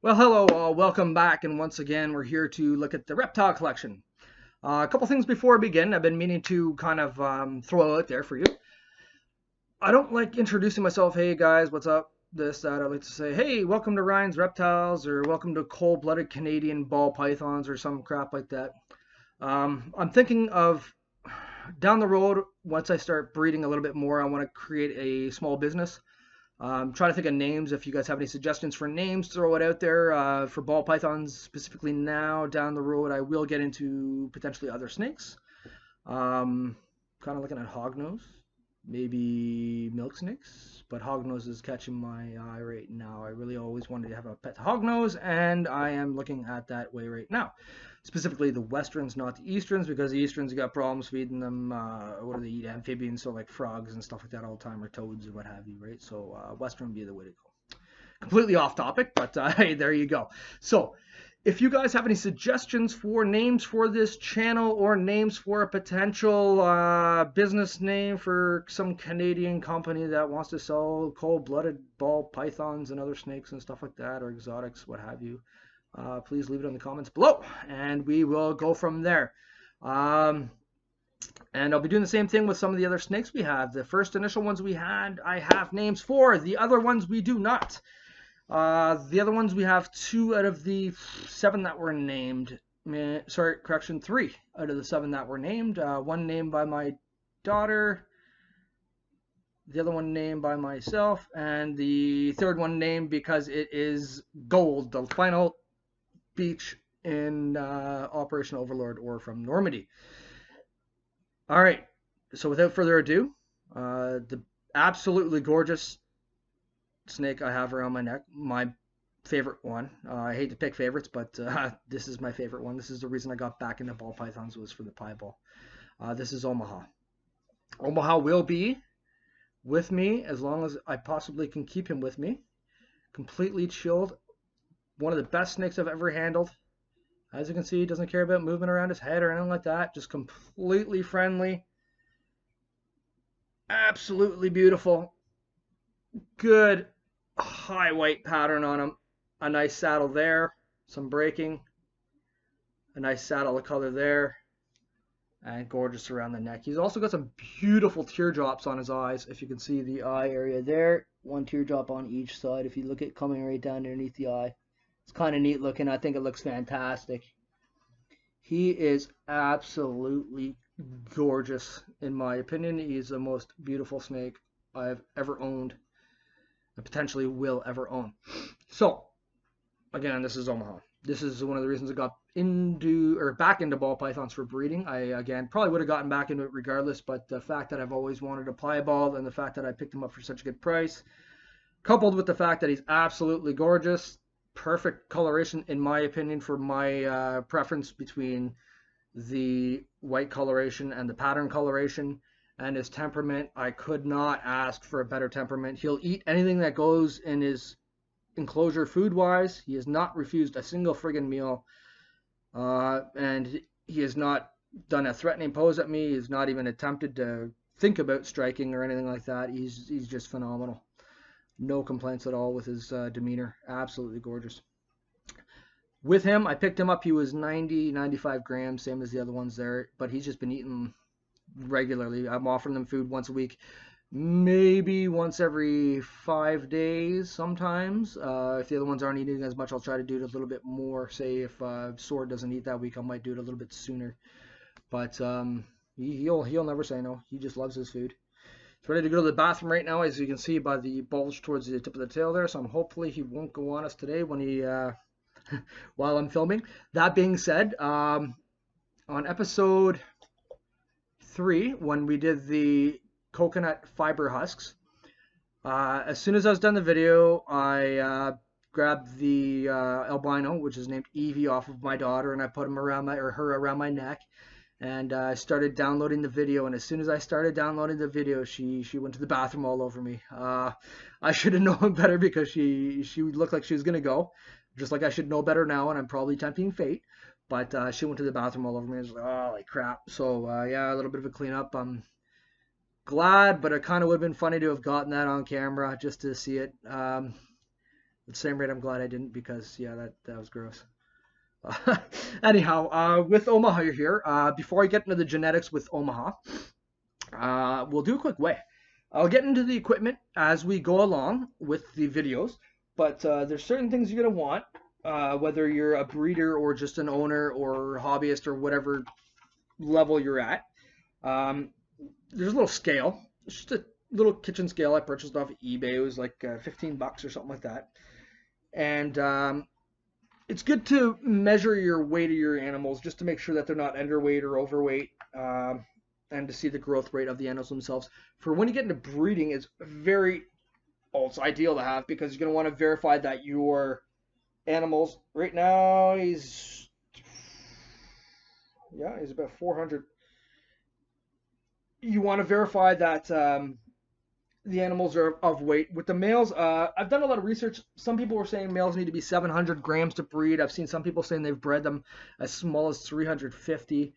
Well, hello, welcome back, and once again, we're here to look at the reptile collection. A couple things before I begin, I've been meaning to kind of throw out there for you. I don't like introducing myself, hey guys, what's up, this, that. I like to say, hey, welcome to Ryan's Reptiles, or welcome to Cold-Blooded Canadian Ball Pythons, or some crap like that. I'm thinking of, down the road, once I start breeding a little bit more, I want to create a small business. Trying to think of names. If you guys have any suggestions for names, throw it out there. For ball pythons specifically now, down the road, I will get into potentially other snakes. Kind of looking at hognose, maybe milk snakes, but hognose is catching my eye right now. I really always wanted to have a pet hognose, and I am looking at that way right now. Specifically the westerns, not the easterns, because the easterns got problems feeding them. What do they eat? Amphibians, so like frogs and stuff like that all the time, or toads or what have you, right? So western would be the way to go. Completely off topic, but hey, there you go. So if you guys have any suggestions for names for this channel, or names for a potential business name for some Canadian company that wants to sell cold-blooded ball pythons and other snakes and stuff like that, or exotics, what have you, please leave it in the comments below, and we will go from there. And I'll be doing the same thing with some of the other snakes we have. The first initial ones we had, I have names for. The other ones we do not. The other ones we have 2 out of the 7 that were named. Sorry, correction, 3 out of the 7 that were named. One named by my daughter, the other one named by myself, and the third one named because it is gold, the final beach in Operation Overlord, or from Normandy. All right, so without further ado, the absolutely gorgeous snake I have around my neck, my favorite one. I hate to pick favorites, but this is my favorite one. This is the reason I got back into ball pythons, was for the pieball. This is Omaha. Omaha will be with me as long as I possibly can keep him with me. Completely chilled. One of the best snakes I've ever handled. As you can see, he doesn't care about moving around his head or anything like that. Just completely friendly. Absolutely beautiful. Good high white pattern on him. A nice saddle there. Some breaking. A nice saddle of color there. And gorgeous around the neck. He's also got some beautiful teardrops on his eyes. If you can see the eye area there. One teardrop on each side. If you look at coming right down underneath the eye. It's kind of neat looking. I think it looks fantastic. He is absolutely gorgeous, in my opinion. He's the most beautiful snake I've ever owned, and potentially will ever own. So, again, this is Omaha. This is one of the reasons I got back into ball pythons for breeding. I, again, probably would have gotten back into it regardless, but the fact that I've always wanted a piebald, and the fact that I picked him up for such a good price, coupled with the fact that he's absolutely gorgeous, perfect coloration in my opinion for my preference between the white coloration and the pattern coloration, and his temperament. I could not ask for a better temperament. He'll eat anything that goes in his enclosure food wise. He has not refused a single friggin' meal, and he has not done a threatening pose at me. He's not even attempted to think about striking or anything like that. He's just phenomenal. No complaints at all with his demeanor. Absolutely gorgeous. With him, I picked him up. He was 90, 95 grams, same as the other ones there. But he's just been eating regularly. I'm offering them food once a week. Maybe once every 5 days sometimes. If the other ones aren't eating as much, I'll try to do it a little bit more. Say if Sword doesn't eat that week, I might do it a little bit sooner. But he'll never say no. He just loves his food. He's ready to go to the bathroom right now, as you can see by the bulge towards the tip of the tail there. So hopefully he won't go on us today when he while I'm filming. That being said, on episode 3, when we did the coconut fiber husks, as soon as I was done the video, I grabbed the albino, which is named Evie, off of my daughter, and I put her around my neck. And I started downloading the video, and as soon as I started downloading the video, she went to the bathroom all over me. I should have known better, because she looked like she was gonna go, just like I should know better now, and I'm probably tempting fate. But she went to the bathroom all over me. I was like, oh, like crap. So yeah, a little bit of a cleanup. I'm glad, but it kind of would have been funny to have gotten that on camera just to see it. At the same rate, I'm glad I didn't, because yeah, that was gross. Anyhow, with Omaha here, before I get into the genetics with Omaha, we'll do a quick weigh. I'll get into the equipment as we go along with the videos, but there's certain things you're going to want, whether you're a breeder or just an owner or hobbyist or whatever level you're at. There's a little scale. It's just a little kitchen scale I purchased off of eBay. It was like $15 or something like that. And it's good to measure your weight of your animals just to make sure that they're not underweight or overweight, and to see the growth rate of the animals themselves. For when you get into breeding, it's it's ideal to have, because you're going to want to verify that your animals, right now he's about 400. You want to verify that the animals are of weight. With the males, I've done a lot of research. Some people were saying males need to be 700 grams to breed. I've seen some people saying they've bred them as small as 350.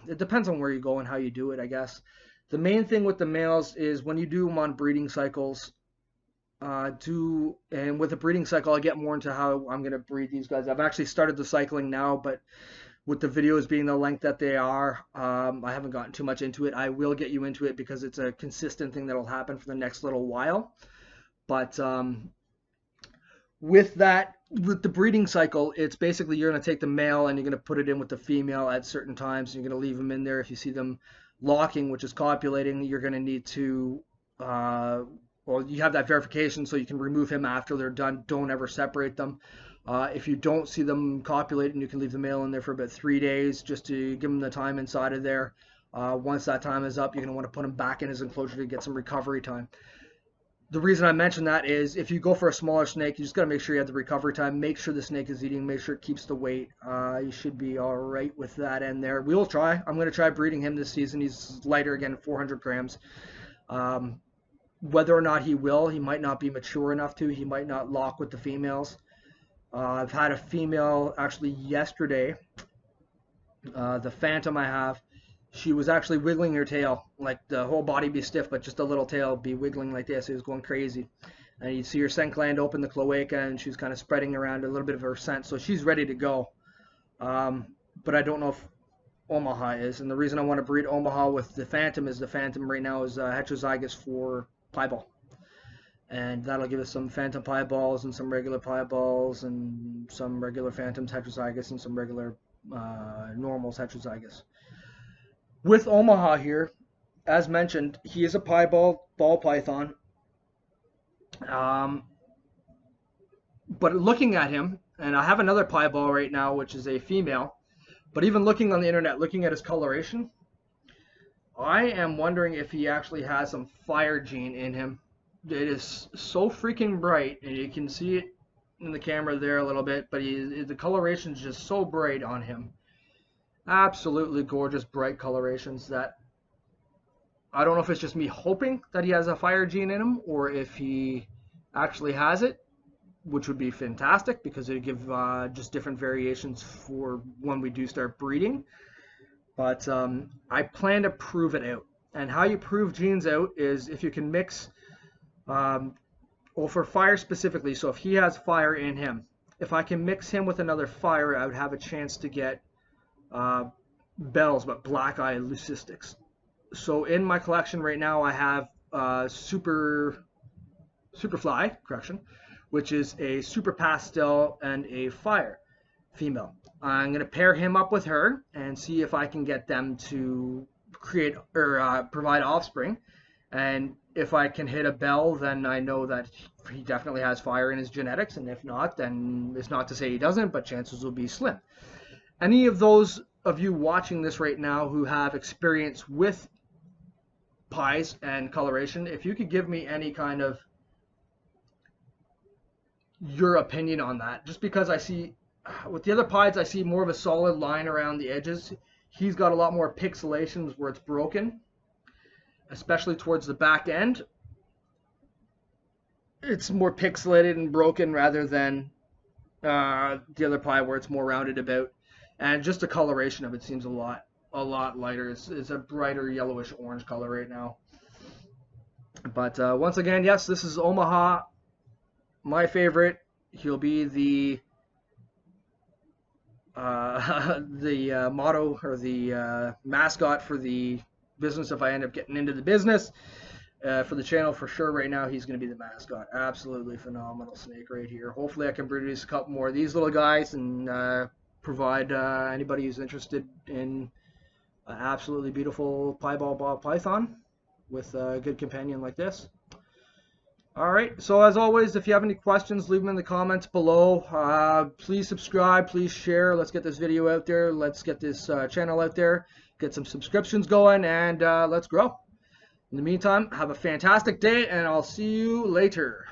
It depends on where you go and how you do it, I guess. The main thing with the males is when you do them on breeding cycles, and with a breeding cycle, I'll get more into how I'm going to breed these guys. I've actually started the cycling now, but with the videos being the length that they are, I haven't gotten too much into it. I will get you into it because it's a consistent thing that'll happen for the next little while. But with the breeding cycle, it's basically you're going to take the male and you're going to put it in with the female at certain times. You're going to leave them in there. If you see them locking, which is copulating, you're going to need to, you have that verification so you can remove him after they're done. Don't ever separate them. If you don't see them copulating, you can leave the male in there for about 3 days just to give them the time inside of there. Once that time is up, you're going to want to put him back in his enclosure to get some recovery time. The reason I mention that is if you go for a smaller snake, you just got to make sure you have the recovery time. Make sure the snake is eating. Make sure it keeps the weight. You should be all right with that end there. We will try. I'm going to try breeding him this season. He's lighter again, 400 grams. Whether or not he might not be mature enough to. He might not lock with the females. I've had a female actually yesterday. The Phantom I have. She was actually wiggling her tail, like the whole body be stiff, but just a little tail be wiggling like this. It was going crazy. And you'd see her scent gland open, the cloaca, and she's kind of spreading around a little bit of her scent. So she's ready to go. But I don't know if Omaha is. And the reason I want to breed Omaha with the Phantom is the Phantom right now is heterozygous for piebald. And that'll give us some Phantom piebalds and some regular piebalds and some regular Phantoms heterozygous and some regular normals heterozygous. With Omaha here, as mentioned, he is a piebald ball python. But looking at him, and I have another piebald right now, which is a female, but even looking on the internet, looking at his coloration, I am wondering if he actually has some fire gene in him. It is so freaking bright, and you can see it in the camera there a little bit, but the coloration is just so bright on him. Absolutely gorgeous, bright colorations that I don't know if it's just me hoping that he has a fire gene in him or if he actually has it, which would be fantastic because it would give just different variations for when we do start breeding. But I plan to prove it out. And how you prove genes out is if you can mix, for fire specifically, so if he has fire in him, if I can mix him with another fire, I would have a chance to get bells, but black eye leucistics. So in my collection right now, I have Superfly, which is a super pastel and a fire female. I'm going to pair him up with her and see if I can get them to create or provide offspring. And if I can hit a bell, then I know that he definitely has fire in his genetics. And if not, then it's not to say he doesn't, but chances will be slim. Any of those of you watching this right now who have experience with pies and coloration, if you could give me any kind of your opinion on that, just because I see with the other pies I see more of a solid line around the edges. He's got a lot more pixelations where it's broken, especially towards the back end. It's more pixelated and broken rather than the other pie where it's more rounded about. And just the coloration of it seems a lot lighter. It's a brighter yellowish orange color right now. But once again, yes, this is Omaha my favorite, he'll be the motto or the mascot for the business if I end up getting into the business. For the channel, for sure, right now, he's going to be the mascot. Absolutely phenomenal snake right here. Hopefully, I can produce a couple more of these little guys and provide anybody who's interested in an absolutely beautiful piebald ball python with a good companion like this. All right, so as always, if you have any questions, leave them in the comments below. Please subscribe, please share. Let's get this video out there. Let's get this channel out there, get some subscriptions going, and let's grow. In the meantime, have a fantastic day, and I'll see you later.